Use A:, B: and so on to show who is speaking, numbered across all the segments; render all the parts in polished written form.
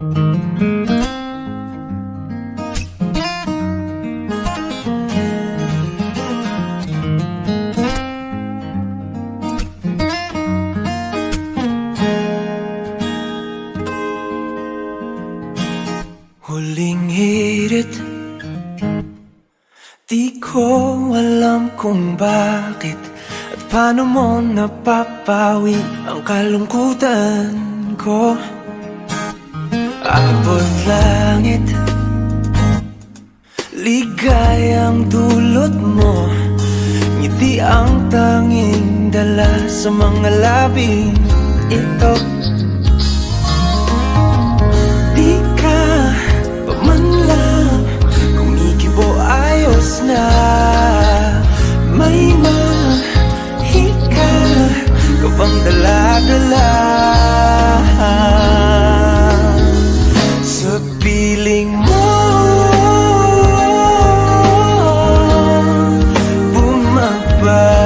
A: Huling hirit, di ko alam kung bakit at paano mo napapawi ang kalungkutan ko. Abot langit, ligayang dulot mo, ngiti ang tanging dala sa mga labing ito. Di ka pa man lang kumikibo, ayos na. May mahika ka bang dala-dala sa piling mo? Bumabagal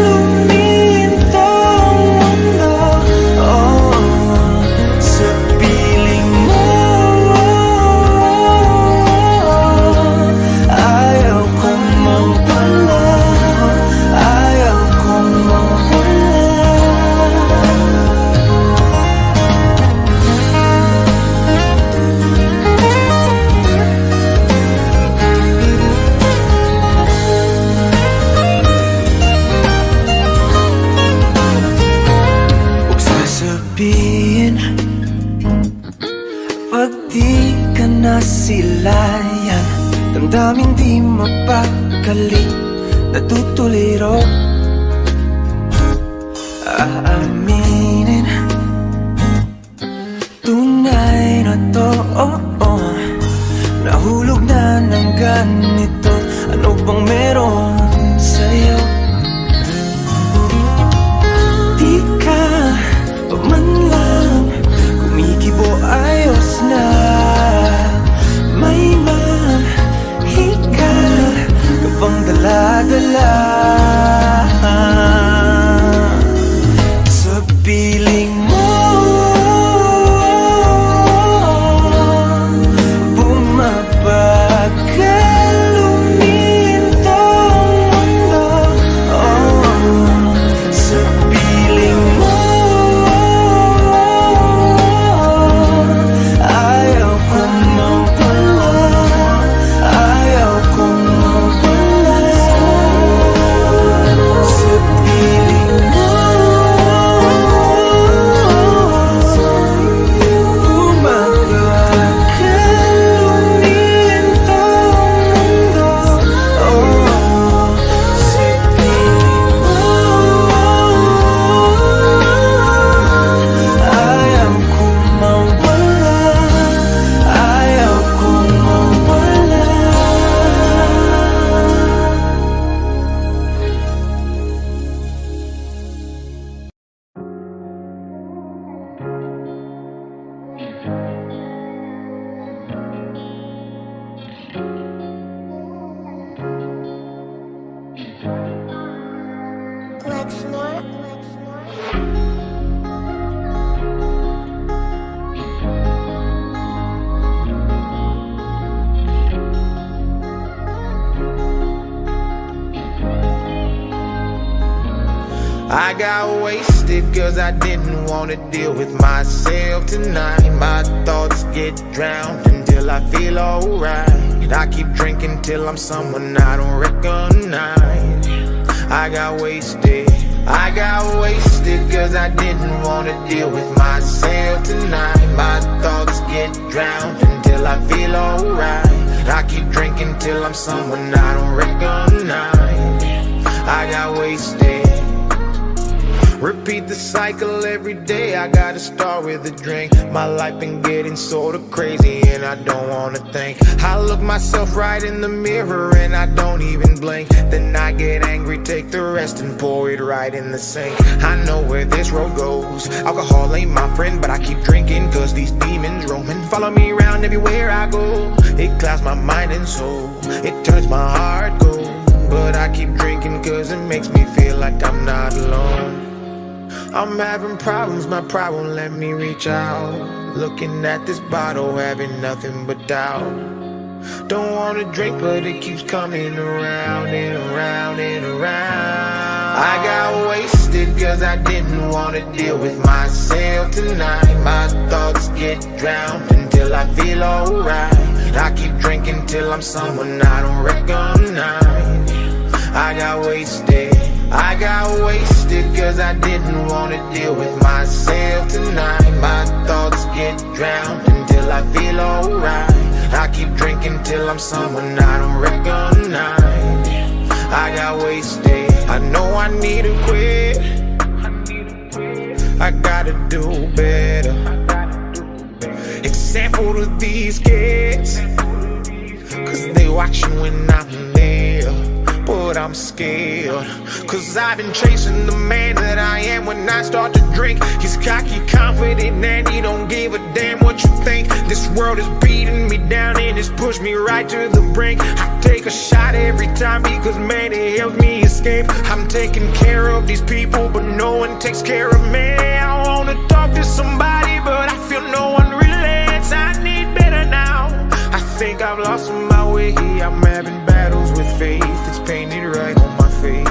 A: lumintang mundo, oh, sa piling mo. Ayaw kong mawala, ayaw kong mawala. Huwag sasabihin pag di ka nasilayan, damdaming di mapakali, natutuliro. Aaminin, tunay na to, oh, oh. Nahulog na ng ganito, ano bang meron sa'yo? Di ka pa man lang kumikibo, ayos na. May mahika ka bang dala-dala sa piling mo? Bumabagal lumintang mundo, oh, sa piling mo. Ayaw kong mawala, ayaw kong mawala sa piling mo. Bumabagal lumintang mundo, oh, sa piling mo. Ayaw kong mawala, ayaw kong mawala.
B: I got wasted cause I didn't want to deal with myself tonight. My thoughts get drowned until I feel alright. I keep drinking till I'm someone I don't recognize. I got wasted cause I didn't want to deal with myself tonight. My thoughts get drowned until I feel alright. I keep drinking till I'm someone I don't recognize. I got wasted. Repeat the cycle every day, I gotta start with a drink. My life been getting sorta crazy and I don't wanna think. I look myself right in the mirror and I don't even blink. Then I get angry, take the rest and pour it right in the sink. I know where this road goes, alcohol ain't my friend, but I keep drinking cause these demons roaming follow me around everywhere I go. It clouds my mind and soul, it turns my heart cold. But I keep drinking cause it makes me feel like I'm not alone. I'm having problems, my pride won't let me reach out. Looking at this bottle, having nothing but doubt. Don't wanna drink, but it keeps coming around and around and around. I got wasted cause I didn't wanna deal with myself tonight. My thoughts get drowned until I feel alright. I keep drinking till I'm someone I don't recognize. I got wasted cause I didn't wanna deal with myself tonight. My thoughts get drowned until I feel alright. I keep drinking till I'm someone I don't recognize. I got wasted, I know I need to quit. I gotta do better. Example to these kids, cause they watching when I'm there. But I'm scared, cause I've been chasing the man that I am. When I start to drink, he's cocky, confident, and he don't give a damn what you think. This world is beating me down and it's pushed me right to the brink. I take a shot every time because man, it helps me escape. I'm taking care of these people, but no one takes care of me. I wanna talk to somebody, but I feel no one relates. I need better now. I think I've lost my way. I'm having battles with faith. It's painted right on my face.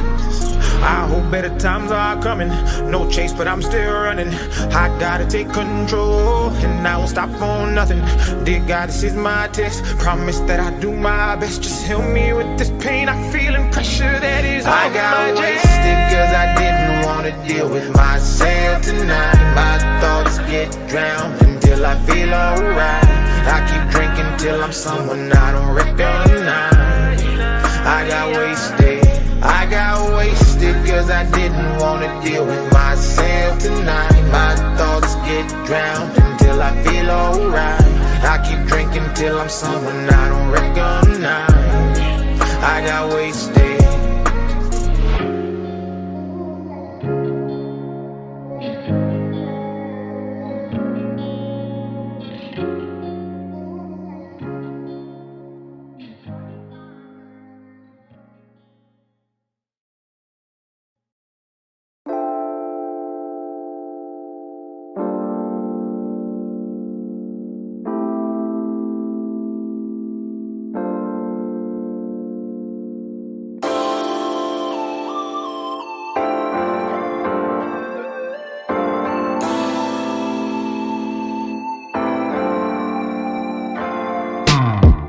B: I hope better times are coming. No chase, but I'm still running. I gotta take control, and I won't stop for nothing. Dear God, this is my test. Promise that I do my best. Just help me with this pain. I'm feeling pressure that is on my chest. I got wasted cause I didn't wanna deal with myself tonight. My thoughts get drowned until I feel alright. I keep drinking till I'm someone I don't recognize. I got wasted cause I didn't wanna deal with myself tonight. My thoughts get drowned until I feel alright. I keep drinking till I'm someone I don't recognize. I got wasted.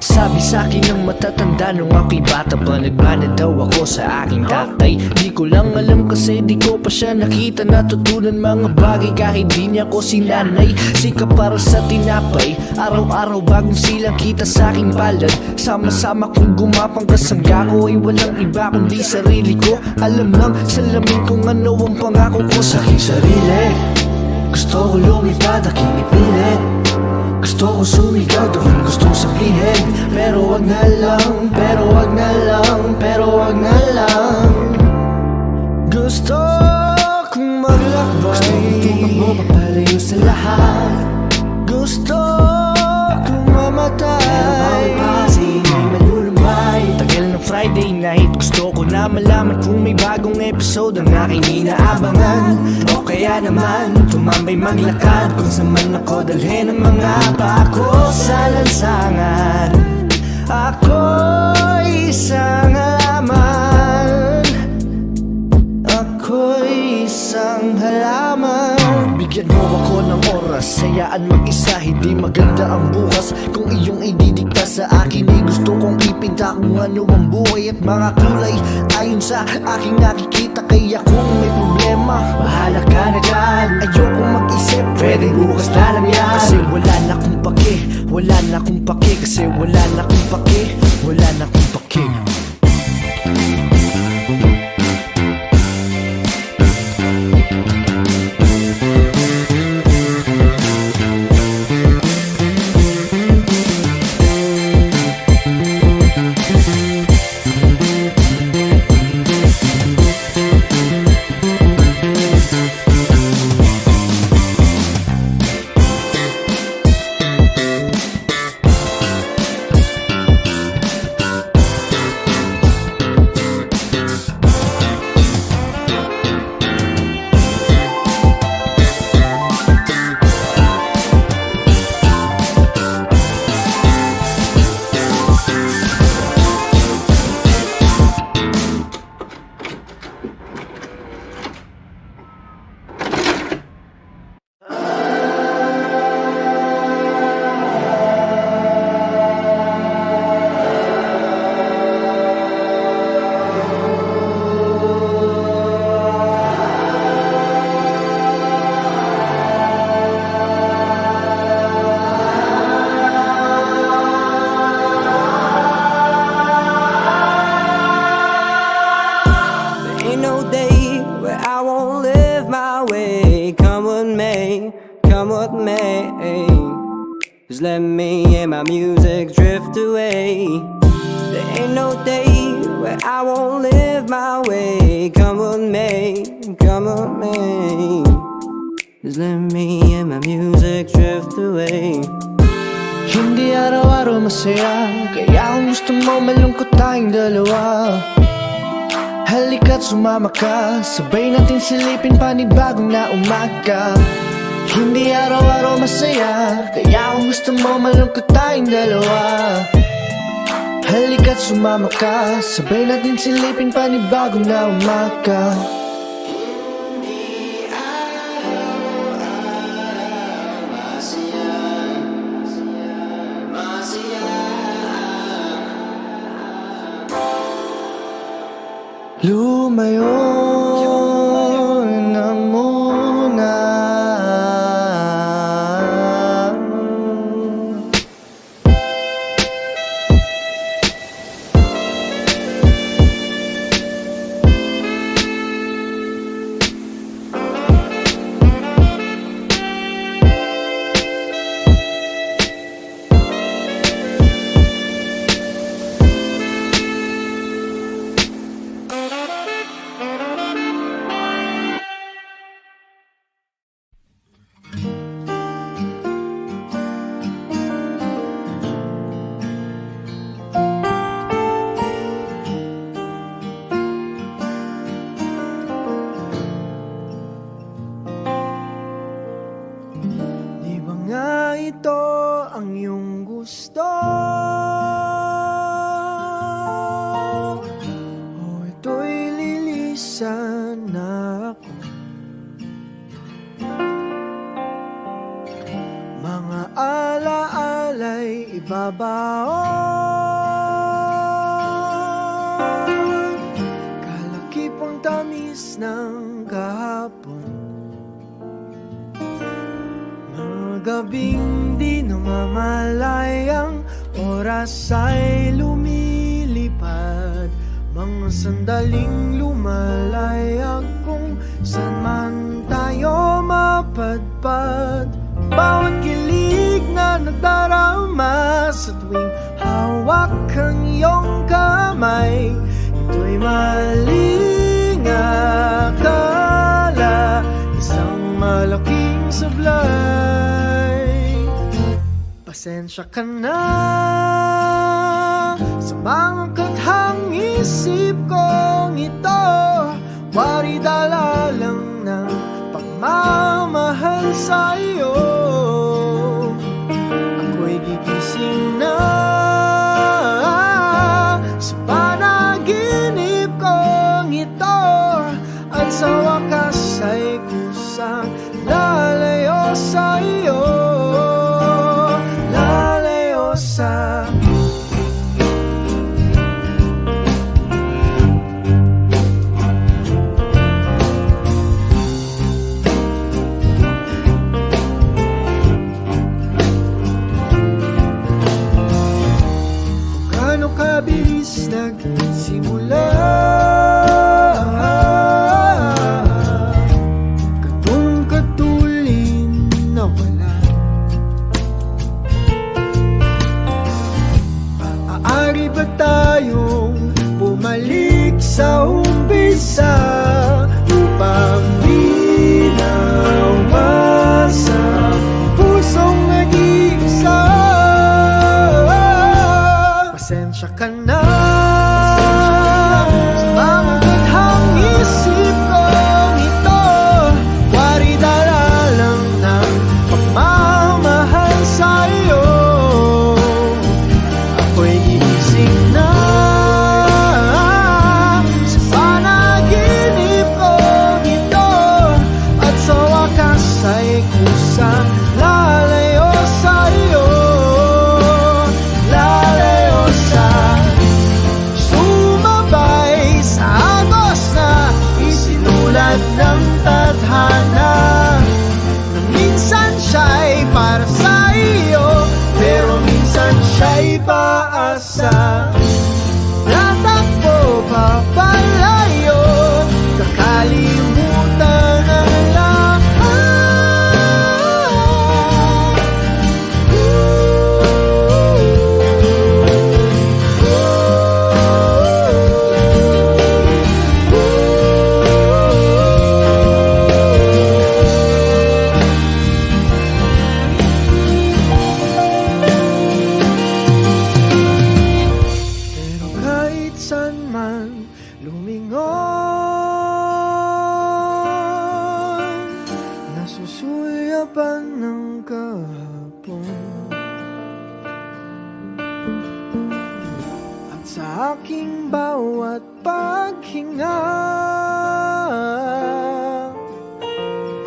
C: Sabi sa'kin ng matatanda nung ako'y bata pa, nagmana daw ako sa aking tatay. Di ko lang alam kasi di ko pa siya nakita. Natutunan mga bagay kahit di niya ko sinanay. Sika para sa tinapay, araw-araw bagong silang kita sa aking palad. Sama-sama kung gumapang kasangga ko ay walang iba kundi sarili ko. Alam lang salamin kung ano ang pangako ko sa aking sarili. Gusto ko lumipad, aking ipilit. Gusto ko sumigaw, doon gusto sabihin. Pero wag na lang, pero wag na lang, pero wag na lang. Gusto kong maglakbay, gusto kong tumakbo papalayo sa lahat. Gusto kong mamatay, pero bawal kasi may malulumbay. Tagal ng Friday night, gusto ko na malaman kung may bagong episode ang aking inaabangan. O kaya naman, tumambay maglakad kung saan man ako dalhin ang mga paa ko sa lansangan. Ako'y isang halaman, ako'y isang halaman. Bigyan mo ako ng oras, hayaan mag-isa, hindi maganda ang bukas. Kung iyong ididikta sa akin ay gusto kong ipinta kung ano ang buhay at mga kulay ayon sa aking nakikita. Kaya kung may problema, bahala ka na dyan. Ayoko mag-isip, pwedeng bukas na lang yan. Kasi wala na akong pake, wala na akong pake. Kasi wala na akong pake, wala na akong pake.
D: Just let me and my music drift away. There ain't no day where I won't live my way. Come with me, come with me. Just let me and my music drift away.
C: Hindi araw-araw masaya, kaya kung gusto mo malungkot tayong dalawa, halika't sumama ka, sabay natin silipin panibagong na umaga. Hindi araw-araw masaya, kaya kung gusto mo malungkot tayong dalawa, halika't sumama ka, sabay natin silipin panibagong na umaga. Lumayo na muna.
A: Di ba nga ito ang iyong gusto? O ito'y lilisan na ako? Mga alaala'y ibabaon, kalakipang tamis ng kahapon. Gabing di namamalayang oras ay lumilipad, mga sandaling lumalayag kung saan man tayo mapadpad. Bawat kilig na nagdarama sa tuwing hawak ang iyong kamay, ito'y maling akala, isang malaking sablay. Pasensya ka na sa mga kathang isip kong ito, wari dala lang ng pagmamahal sa iyo. Ako'y gigising na sa panaginip kong ito, at sa wakas ay kusang lalayo sa iyo. Gaano kabilis nagsimula, katong katulin na wala. Maaari ba tayong bumalik sa umpisa upang binawasan pusong nag-iisa? Pasensya ka na sa mga kathang isip kong ito, wari dala lang ng pagmamahal sa iyo. Ako'y gigising na sa panaginip kong ito, at sa wakas ay kusang lalayo sa iyo. Lalayo sa aking bawat paghinga.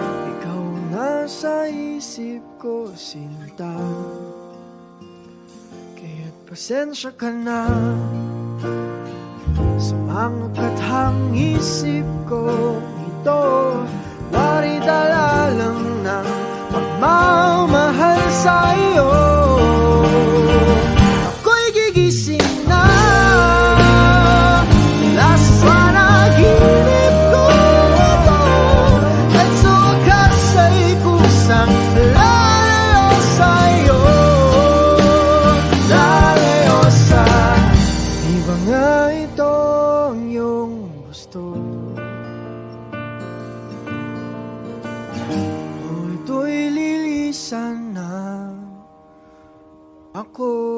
A: Ikaw nasa isip ko, sinta, kaya't pasensya ka na sa mga kathang isip ko. Ito, wari dala lang ng pagmamahal sa'yo. Ako'y gigising na mula sa panaginip ko, at sa wakas ay kusang lalayo sa'yo, lalayo sa di ba nga ito ang iyong gusto? O ito'y lilisan na ako.